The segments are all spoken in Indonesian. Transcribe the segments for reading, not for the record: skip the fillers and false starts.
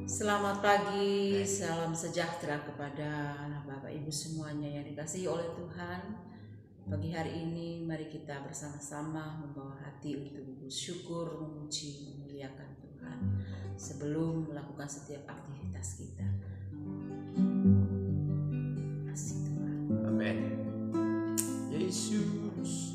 Selamat pagi, salam sejahtera kepada Bapak Ibu semuanya yang dikasihi oleh Tuhan. Pagi hari ini mari kita bersama-sama membawa hati untuk bersyukur, memuji, memuliakan Tuhan sebelum melakukan setiap aktivitas kita. Kasih Tuhan. Amin. Yesus.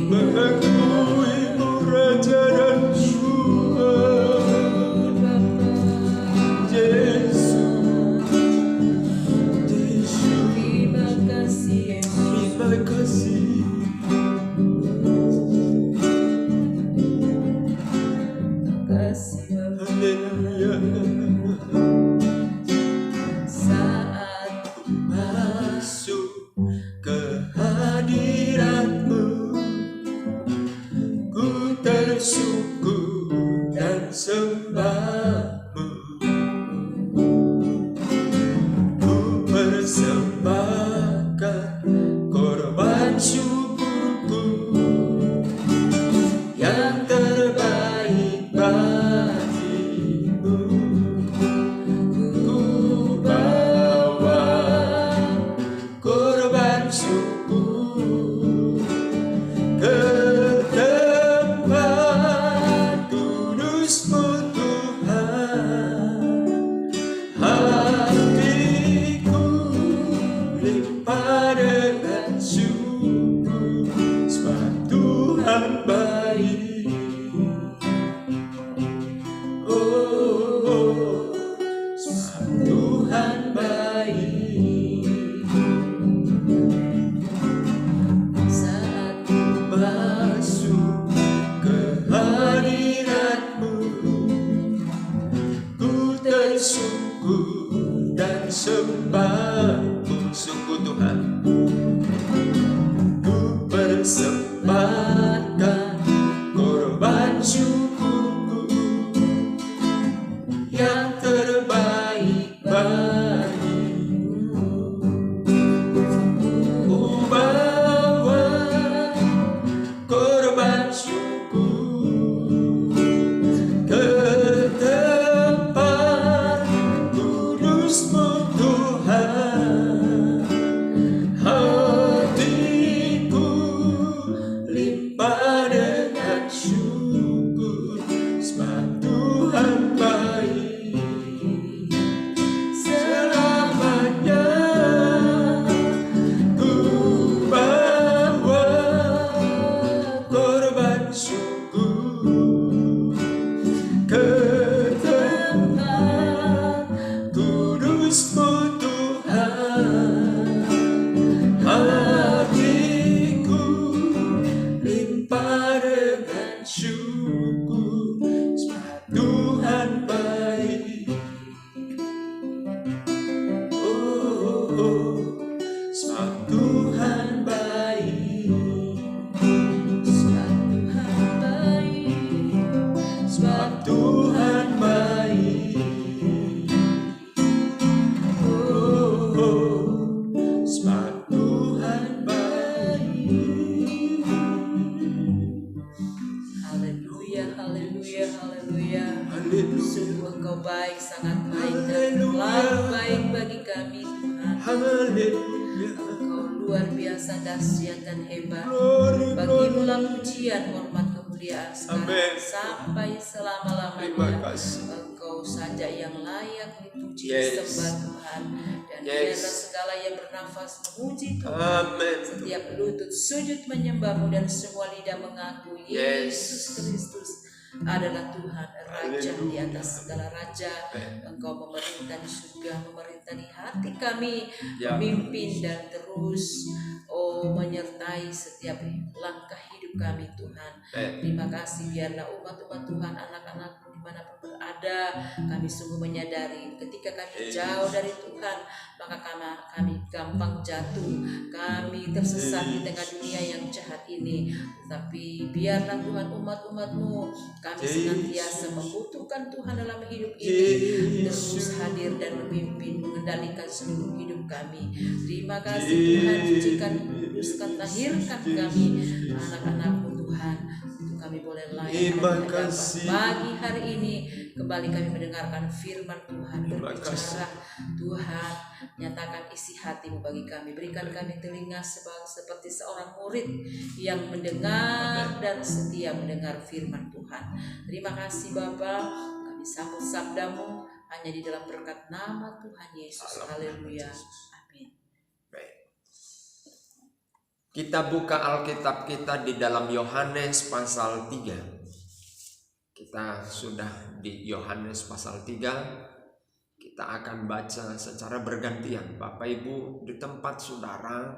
Mengakui Raja dan Juru Saat masuk ke hadirat-Mu, ku tersyukur dan sembah-Mu. Ku persembahkan korban syukurku yang terbaik bagimu. Ku bawa korban syukur ke tempat kudus-Mu Tuhan. Hatiku limpah dengan syukur, sebab Tuhan baik. Oh, sebab Tuhan baik. Saat ku masuk ke hadirat-Mu, ku tersyukur dan sembah-Mu. Sungguh Tuhan, ku persembahkan korban syukurku yang terbaik bagimu. Ku bawa korban syukur ke tempat kudus-Mu Tuhan. Hatiku limpah dengan syukur, sebab Tuhan baik selamanya. Ku bawa korban syukur ke tempat kudus-Mu Tuhan. Hatiku limpah dengan syukur, sebab Tuhan baik. Oh, sebab Tuhan baik. Sebab Tuhan baik. Sebab Tuhan baik. Oh, sebab Tuhan baik. Haleluya, haleluya, haleluya. Haleluya. Sungguh Engkau baik, sangat baik, dan selalu baik bagi kami Tuhan. Haleluya. Engkau luar biasa, dahsyat dan hebat. Glory, Bagimulah pujian, hormat, kemuliaan sekarang Amen. sampai Terima selama-lamanya. kasih. Engkau saja yang layak dipuji, Yes. disembah Tuhan. Dan Yes. biarlah segala yang bernafas memuji Tuhan. Amen. Setiap lutut sujud menyembah-Mu, dan semua lidah mengaku Yes. Yesus Kristus adalah Tuhan, Raja di Haleluya. atas segala raja. Amen. Engkau memerintah di surga, memerintah di hati kami, Ya. memimpin dan terus menyertai setiap langkah hidup kami Tuhan. Amen. Terima kasih, biarlah umat-umat Tuhan, anak-anak-Mu dimanapun berada, kami sungguh menyadari ketika kami jauh dari Tuhan, maka kami gampang jatuh, kami tersesat di tengah dunia yang jahat ini. Tetapi biarlah Tuhan, umat-umat-Mu, kami senantiasa membutuhkan Tuhan dalam hidup ini, terus hadir dan memimpin, mengendalikan seluruh hidup kami. Terima kasih Tuhan, sucikan, kuduskan, tahirkan kami, anak-anak-Mu Tuhan, untuk kami boleh layak Terima dan hadapan. kasih. Pagi hari ini kembali kami mendengarkan firman Tuhan, Terima berbicara Tuhan, nyatakan isi hati-Mu bagi kami. Berikan kami telinga seperti seorang murid yang mendengar dan setia mendengar firman Tuhan. Terima kasih Bapa, kami sambut sabda-Mu hanya di dalam berkat nama Tuhan Yesus. Haleluya. Amin. Baik. Kita buka Alkitab kita di dalam Yohanes pasal 3. Kita sudah di Yohanes pasal 3. Kita akan baca secara bergantian. Bapak Ibu di tempat saudara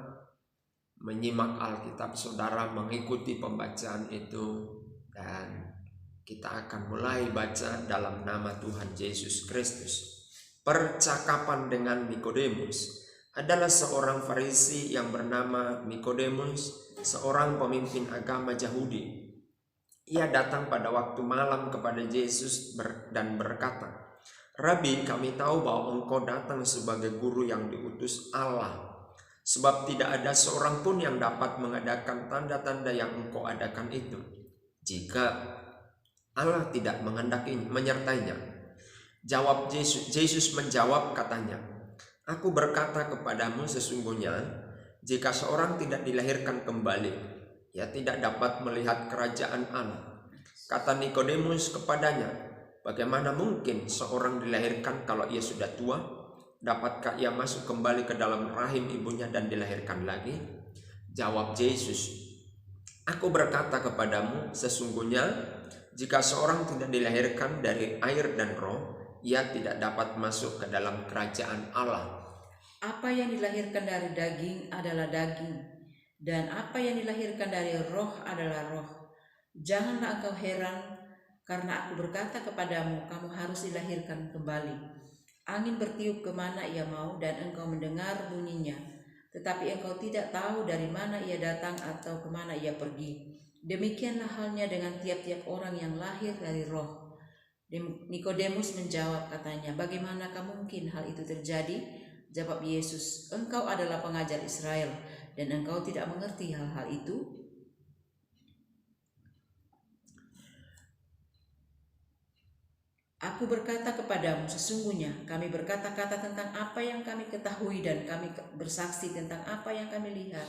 menyimak Alkitab, saudara mengikuti pembacaan itu, dan Kita akan mulai baca dalam nama Tuhan Yesus Kristus. Percakapan dengan Nikodemus adalah seorang Farisi yang bernama Nikodemus, seorang pemimpin agama Yahudi. Ia datang pada waktu malam kepada Yesus dan berkata, "Rabi, kami tahu bahwa engkau datang sebagai guru yang diutus Allah. Sebab tidak ada seorang pun yang dapat mengadakan tanda-tanda yang engkau adakan itu, jika Allah tidak menyertainya." Jawab Yesus menjawab katanya, "Aku berkata kepadamu sesungguhnya, jika seorang tidak dilahirkan kembali, ia tidak dapat melihat kerajaan Allah." Kata Nikodemus kepadanya, "Bagaimana mungkin seorang dilahirkan kalau ia sudah tua? Dapatkah ia masuk kembali ke dalam rahim ibunya dan dilahirkan lagi?" Jawab Yesus, "Aku berkata kepadamu sesungguhnya, jika seorang tidak dilahirkan dari air dan roh, ia tidak dapat masuk ke dalam kerajaan Allah. Apa yang dilahirkan dari daging adalah daging, dan apa yang dilahirkan dari roh adalah roh. Janganlah engkau heran, karena aku berkata kepadamu, kamu harus dilahirkan kembali. Angin bertiup kemana ia mau, dan engkau mendengar bunyinya, tetapi engkau tidak tahu dari mana ia datang atau kemana ia pergi. Demikianlah halnya dengan tiap-tiap orang yang lahir dari roh." Nikodemus menjawab katanya, "Bagaimanakah mungkin hal itu terjadi?" Jawab Yesus, "Engkau adalah pengajar Israel, dan engkau tidak mengerti hal-hal itu? Aku berkata kepadamu, sesungguhnya kami berkata-kata tentang apa yang kami ketahui, dan kami bersaksi tentang apa yang kami lihat,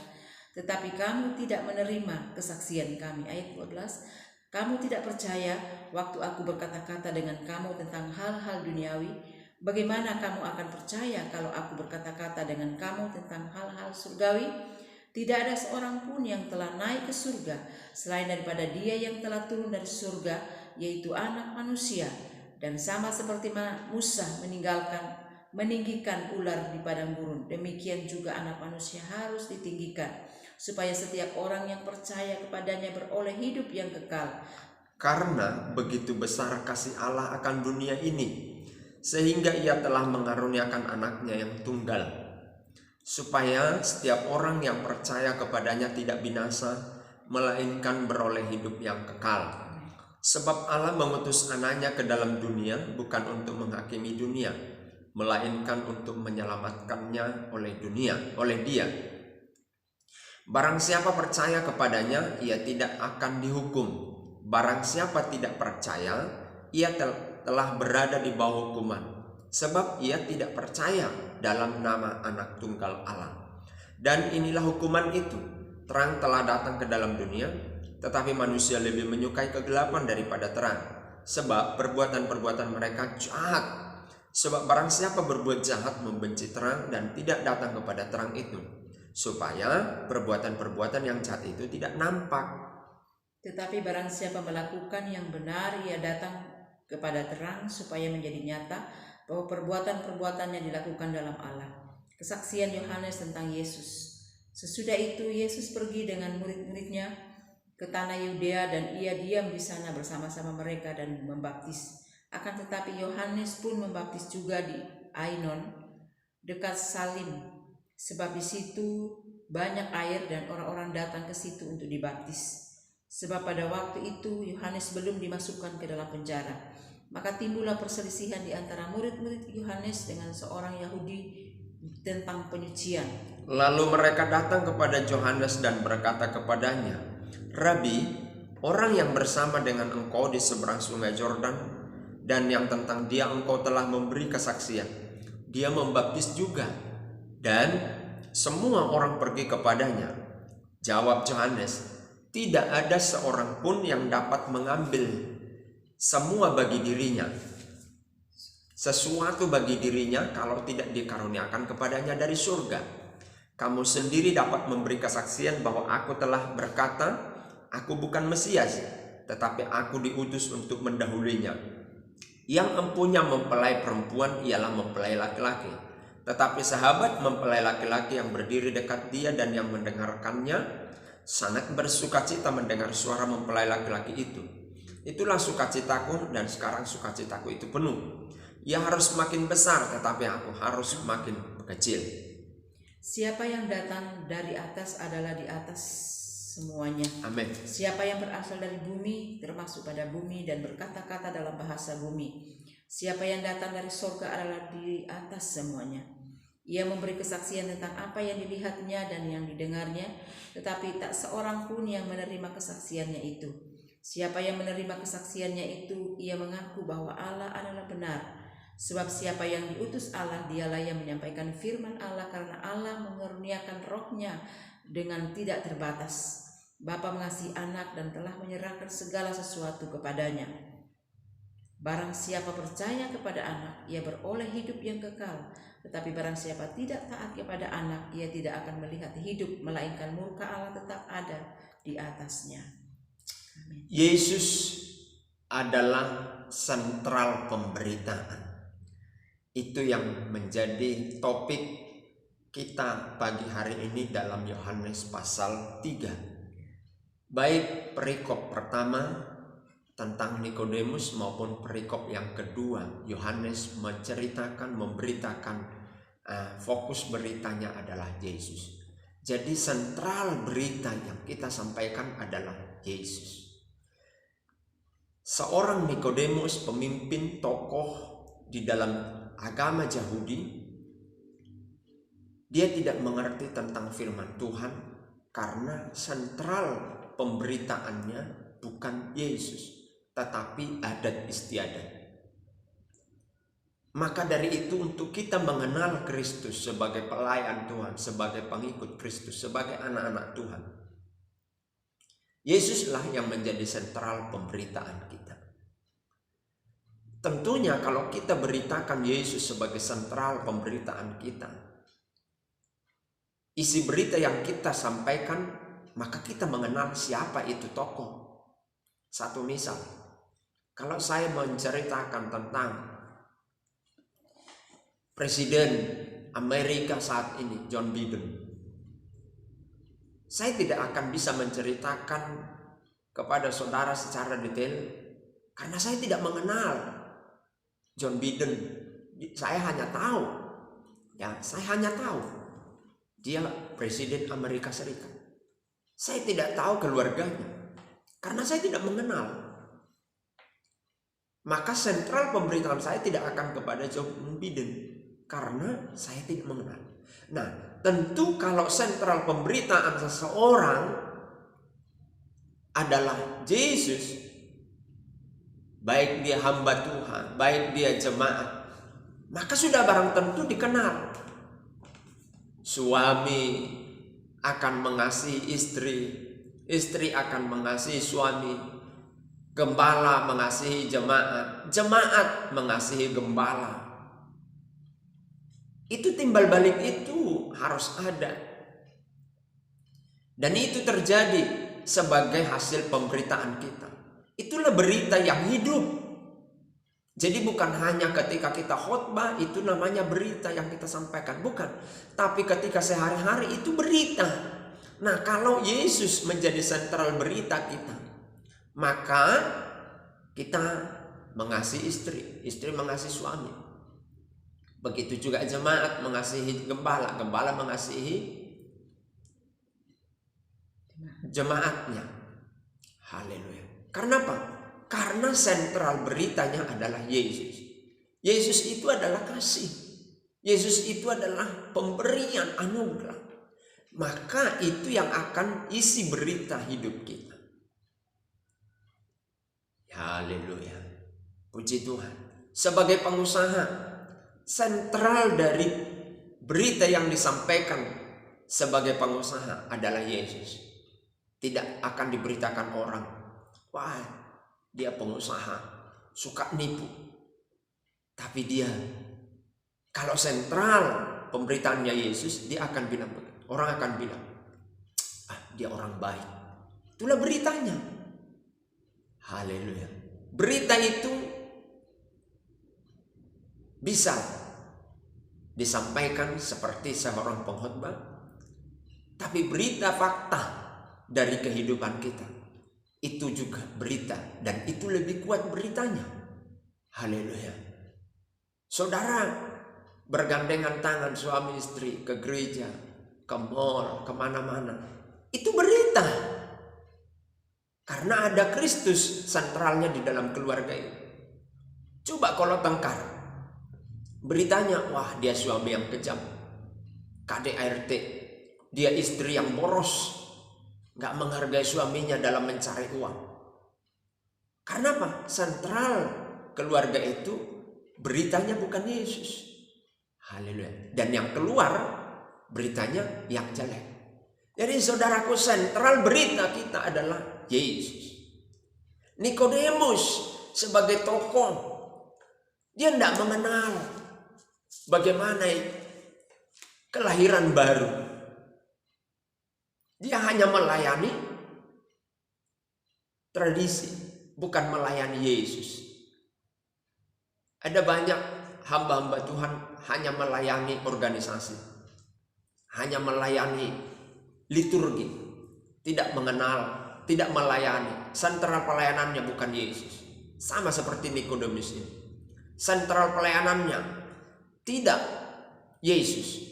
tetapi kamu tidak menerima kesaksian kami." Ayat 12, "Kamu tidak percaya waktu aku berkata-kata dengan kamu tentang hal-hal duniawi. Bagaimana kamu akan percaya kalau aku berkata-kata dengan kamu tentang hal-hal surgawi? Tidak ada seorang pun yang telah naik ke surga selain daripada Dia yang telah turun dari surga, yaitu Anak Manusia. Dan sama seperti Musa meninggikan ular di padang gurun, demikian juga Anak Manusia harus ditinggikan, supaya setiap orang yang percaya kepadanya beroleh hidup yang kekal. Karena begitu besar kasih Allah akan dunia ini, sehingga ia telah mengaruniakan anaknya yang tunggal, supaya setiap orang yang percaya kepadanya tidak binasa, melainkan beroleh hidup yang kekal. Sebab Allah mengutus anaknya ke dalam dunia bukan untuk menghakimi dunia, melainkan untuk menyelamatkannya oleh Dia. Barang siapa percaya kepadanya, ia tidak akan dihukum. Barang siapa tidak percaya, ia telah berada di bawah hukuman, sebab ia tidak percaya dalam nama Anak Tunggal Allah. Dan inilah hukuman itu, terang telah datang ke dalam dunia, tetapi manusia lebih menyukai kegelapan daripada terang, sebab perbuatan-perbuatan mereka jahat. Sebab barang siapa berbuat jahat membenci terang dan tidak datang kepada terang itu, supaya perbuatan-perbuatan yang jahat itu tidak nampak. Tetapi barang siapa melakukan yang benar, ia datang kepada terang, supaya menjadi nyata bahwa perbuatan-perbuatannya dilakukan dalam Allah." Kesaksian Yohanes tentang Yesus. Sesudah itu Yesus pergi dengan murid-muridnya ke tanah Yudea, dan ia diam di sana bersama-sama mereka dan membaptis. Akan tetapi Yohanes pun membaptis juga di Ainon, dekat Salim, sebab di situ banyak air dan orang-orang datang ke situ untuk dibaptis. Sebab pada waktu itu Yohanes belum dimasukkan ke dalam penjara. Maka timbullah perselisihan di antara murid-murid Yohanes dengan seorang Yahudi tentang penyucian. Lalu mereka datang kepada Yohanes dan berkata kepadanya, "Rabi, orang yang bersama dengan engkau di seberang sungai Yordan, dan yang tentang dia engkau telah memberi kesaksian, dia membaptis juga, dan semua orang pergi kepadanya." Jawab Yohanes, "Tidak ada seorang pun yang dapat mengambil sesuatu bagi dirinya kalau tidak dikaruniakan kepadanya dari surga. Kamu sendiri dapat memberi kesaksian bahwa aku telah berkata, aku bukan Mesias, tetapi aku diutus untuk mendahulinya. Yang empunya mempelai perempuan ialah mempelai laki-laki, tetapi sahabat mempelai laki-laki yang berdiri dekat dia dan yang mendengarkannya sangat bersukacita mendengar suara mempelai laki-laki itu. Itulah sukacitaku, dan sekarang sukacitaku itu penuh. Ia harus makin besar, tetapi aku harus makin kecil. Siapa yang datang dari atas adalah di atas semuanya. Amin. Siapa yang berasal dari bumi termasuk pada bumi dan berkata-kata dalam bahasa bumi. Siapa yang datang dari surga adalah di atas semuanya. Ia memberi kesaksian tentang apa yang dilihatnya dan yang didengarnya, tetapi tak seorang pun yang menerima kesaksiannya itu. Siapa yang menerima kesaksiannya itu, ia mengaku bahwa Allah adalah benar. Sebab siapa yang diutus Allah, dialah yang menyampaikan firman Allah, karena Allah mengeruniakan rohnya dengan tidak terbatas. Bapa mengasihi anak dan telah menyerahkan segala sesuatu kepadanya. Barang siapa percaya kepada anak, ia beroleh hidup yang kekal. Tetapi barang siapa tidak taat kepada anak, ia tidak akan melihat hidup, melainkan murka Allah tetap ada di atasnya. Amin. Yesus adalah sentral pemberitaan. Itu yang menjadi topik kita pagi hari ini dalam Yohanes pasal 3. Baik perikop pertama tentang Nikodemus maupun perikop yang kedua, Yohanes memberitakan fokus beritanya adalah Yesus. Jadi sentral berita yang kita sampaikan adalah Yesus. Seorang Nikodemus, pemimpin tokoh di dalam agama Yahudi, dia tidak mengerti tentang firman Tuhan karena sentral pemberitaannya bukan Yesus, tetapi adat istiadat. Maka dari itu, untuk kita mengenal Kristus sebagai pelayan Tuhan, sebagai pengikut Kristus, sebagai anak-anak Tuhan, Yesuslah yang menjadi sentral pemberitaan kita. Tentunya kalau kita beritakan Yesus sebagai sentral pemberitaan kita, isi berita yang kita sampaikan, maka kita mengenal siapa itu tokoh. Satu misal, kalau saya menceritakan tentang Presiden Amerika saat ini, John Biden, saya tidak akan bisa menceritakan kepada saudara secara detail karena saya tidak mengenal John Biden. Saya hanya tahu dia Presiden Amerika Serikat. Saya tidak tahu keluarganya karena saya tidak mengenal. Maka sentral pemberitaan saya tidak akan kepada John Biden karena saya tidak mengenal. Nah, tentu kalau sentral pemberitaan seseorang adalah Yesus, baik dia hamba Tuhan, baik dia jemaat, maka sudah barang tentu dikenal. Suami akan mengasihi istri, istri akan mengasihi suami, gembala mengasihi jemaat, jemaat mengasihi gembala. Itu timbal balik itu harus ada. Dan itu terjadi sebagai hasil pemberitaan kita. Itulah berita yang hidup. Jadi bukan hanya ketika kita khotbah itu namanya berita yang kita sampaikan, bukan. Tapi ketika sehari-hari itu berita. Nah, kalau Yesus menjadi sentral berita kita, maka kita mengasihi istri, istri mengasihi suami. Begitu juga jemaat mengasihi gembala, gembala mengasihi jemaatnya. Haleluya. Karena apa? Karena sentral beritanya adalah Yesus. Yesus itu adalah kasih. Yesus itu adalah pemberian anugerah. Maka itu yang akan isi berita hidup kita. Haleluya. Puji Tuhan. Sebagai pengusaha, sentral dari berita yang disampaikan sebagai pengusaha adalah Yesus. Tidak akan diberitakan orang, wah dia pengusaha, suka nipu. Tapi dia, kalau sentral pemberitaannya Yesus, dia akan bilang, orang akan bilang, dia orang baik. Itulah beritanya. Haleluya. Berita itu bisa disampaikan seperti seorang pengkhotbah, tapi berita fakta dari kehidupan kita Itu juga berita, dan itu lebih kuat beritanya. Haleluya. Saudara bergandengan tangan suami istri ke gereja, ke mall, kemana-mana. Itu berita. Karena ada Kristus sentralnya di dalam keluarga itu. Coba kalau tengkar, beritanya, wah dia suami yang kejam, KDRT, dia istri yang boros, gak menghargai suaminya dalam mencari uang. Karena apa? Sentral keluarga itu beritanya bukan Yesus. Haleluya. Dan yang keluar beritanya yang jelek. Jadi saudaraku, sentral berita kita adalah Yesus. Nikodemus sebagai tokoh, dia tidak mengenal bagaimana kelahiran baru. Dia hanya melayani tradisi, bukan melayani Yesus. Ada banyak hamba-hamba Tuhan hanya melayani organisasi, hanya melayani liturgi, tidak mengenal, tidak melayani. Sentral pelayanannya bukan Yesus. Sama seperti Nikodemus ini. Sentral pelayanannya tidak Yesus.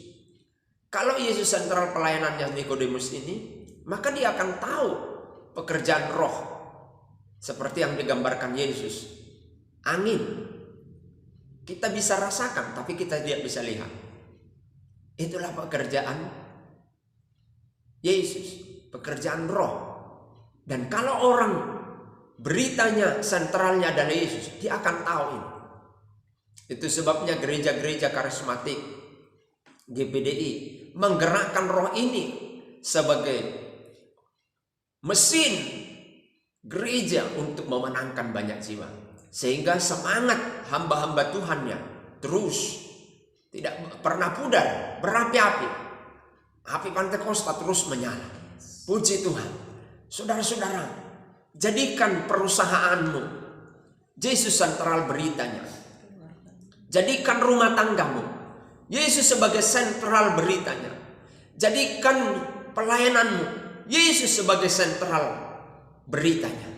Kalau Yesus sentral pelayanannya Nikodemus ini, maka dia akan tahu pekerjaan roh seperti yang digambarkan Yesus. Angin kita bisa rasakan, tapi kita tidak bisa lihat. Itulah pekerjaan Yesus, pekerjaan roh. Dan kalau orang beritanya sentralnya adalah Yesus, dia akan tahu ini. Itu sebabnya gereja-gereja karismatik, GPDI menggerakkan roh ini sebagai mesin gereja untuk memenangkan banyak jiwa. Sehingga semangat hamba-hamba Tuhannya terus tidak pernah pudar, berapi-api. Api Pentakosta terus menyala. Puji Tuhan. Saudara-saudara, jadikan perusahaanmu Yesus sentral beritanya. Jadikan rumah tanggamu Yesus sebagai sentral beritanya. Jadikan pelayananmu Yesus sebagai sentral beritanya.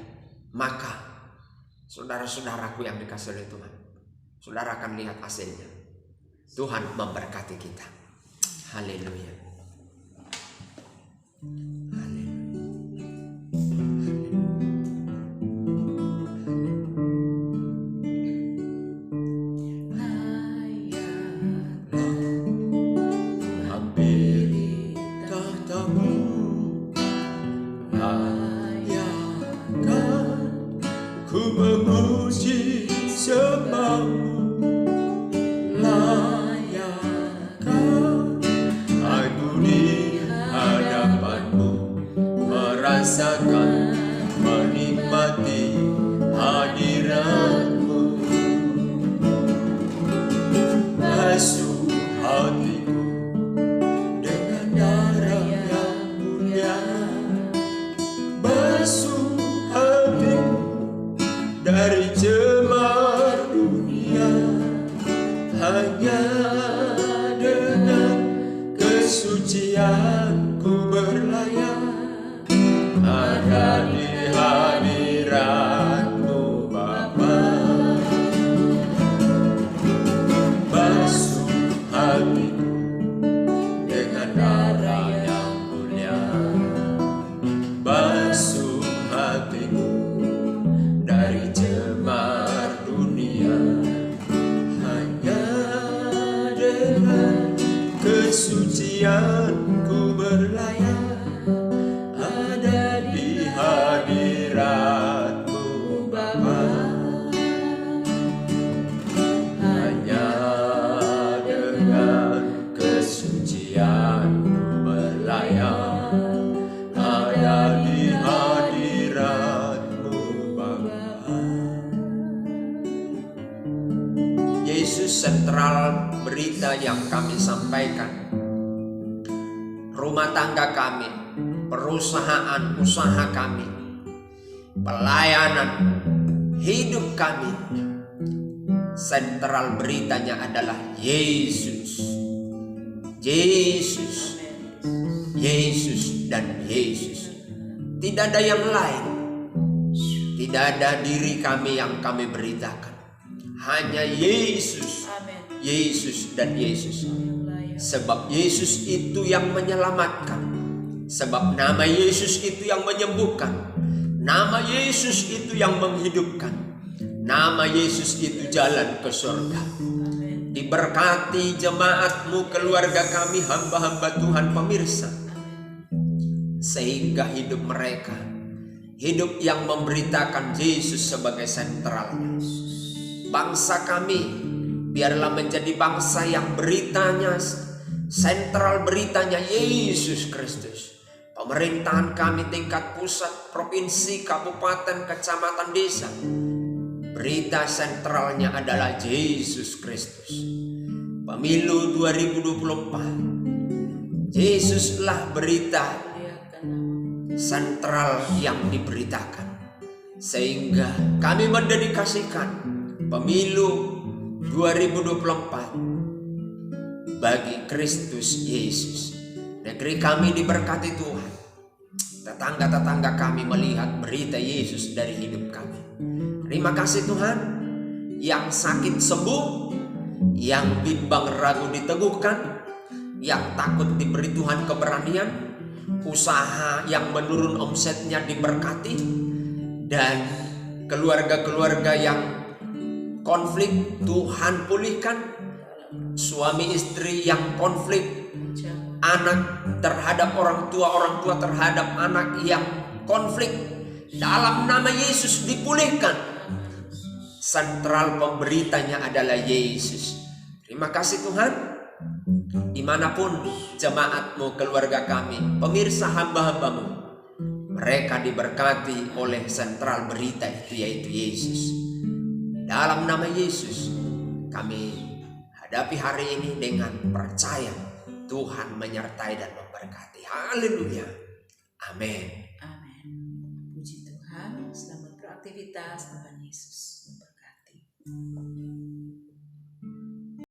Maka saudara-saudaraku yang dikasihi oleh Tuhan, saudara akan lihat hasilnya. Tuhan memberkati kita. Haleluya. Ku memuji sembahmu, layakan aku di hadapanmu, merasakan, menikmati hadiratmu. Basuh hatiku dengan darah yang mulia, basuh hatiku dari cemar dunia. Hanya dengan kesucian ku berlayar, ada di hadiratmu Bapa. Basuh hatiku dengan darah yang mulia, basuh hatiku dari cemar dunia. Hanya dengan kesucian ku berlayar, ada di hadiratmu Bapa. Hanya dengan kesucian ku berlayar, ada di hadiratmu Bapa. Yesus sentral berita yang kami sampaikan. Rumah tangga kami, perusahaan usaha kami, pelayanan, hidup kami, sentral beritanya adalah Yesus. Yesus, Yesus dan Yesus. Tidak ada yang lain. Tidak ada diri kami yang kami beritakan, hanya Yesus, Amin. Yesus dan Yesus. Yang layak. Sebab Yesus itu yang menyelamatkan, sebab nama Yesus itu yang menyembuhkan, nama Yesus itu yang menghidupkan, nama Yesus itu jalan ke surga. Amin. Diberkati jemaatmu, keluarga kami, hamba-hamba Tuhan pemirsa, sehingga hidup mereka hidup yang memberitakan Yesus sebagai sentralnya. Bangsa kami biarlah menjadi bangsa yang beritanya sentral, beritanya Yesus Kristus. Pemerintahan kami tingkat pusat, provinsi, kabupaten, kecamatan, desa, berita sentralnya adalah Yesus Kristus. Pemilu 2024, Yesuslah berita Muliakan nama. sentral yang diberitakan, sehingga kami mendedikasikan pemilu 2024 bagi Kristus Yesus. Negeri kami diberkati Tuhan. Tetangga-tetangga kami melihat berita Yesus dari hidup kami. Terima kasih Tuhan. Yang sakit sembuh, yang bimbang ragu diteguhkan, yang takut diberi Tuhan keberanian, usaha yang menurun omsetnya diberkati, dan keluarga-keluarga yang konflik Tuhan pulihkan, suami istri yang konflik, anak terhadap orang tua terhadap anak yang konflik, dalam nama Yesus dipulihkan. Sentral pemberitanya adalah Yesus. Terima kasih Tuhan. Dimanapun jemaatmu, keluarga kami, pemirsa, hamba-hambamu, mereka diberkati oleh sentral berita itu, yaitu Yesus. Dalam nama Yesus kami hadapi hari ini dengan percaya Tuhan menyertai dan memberkati. Haleluya. Amin. Amin. Puji Tuhan. Selamat beraktivitas. Tuhan Yesus memberkati.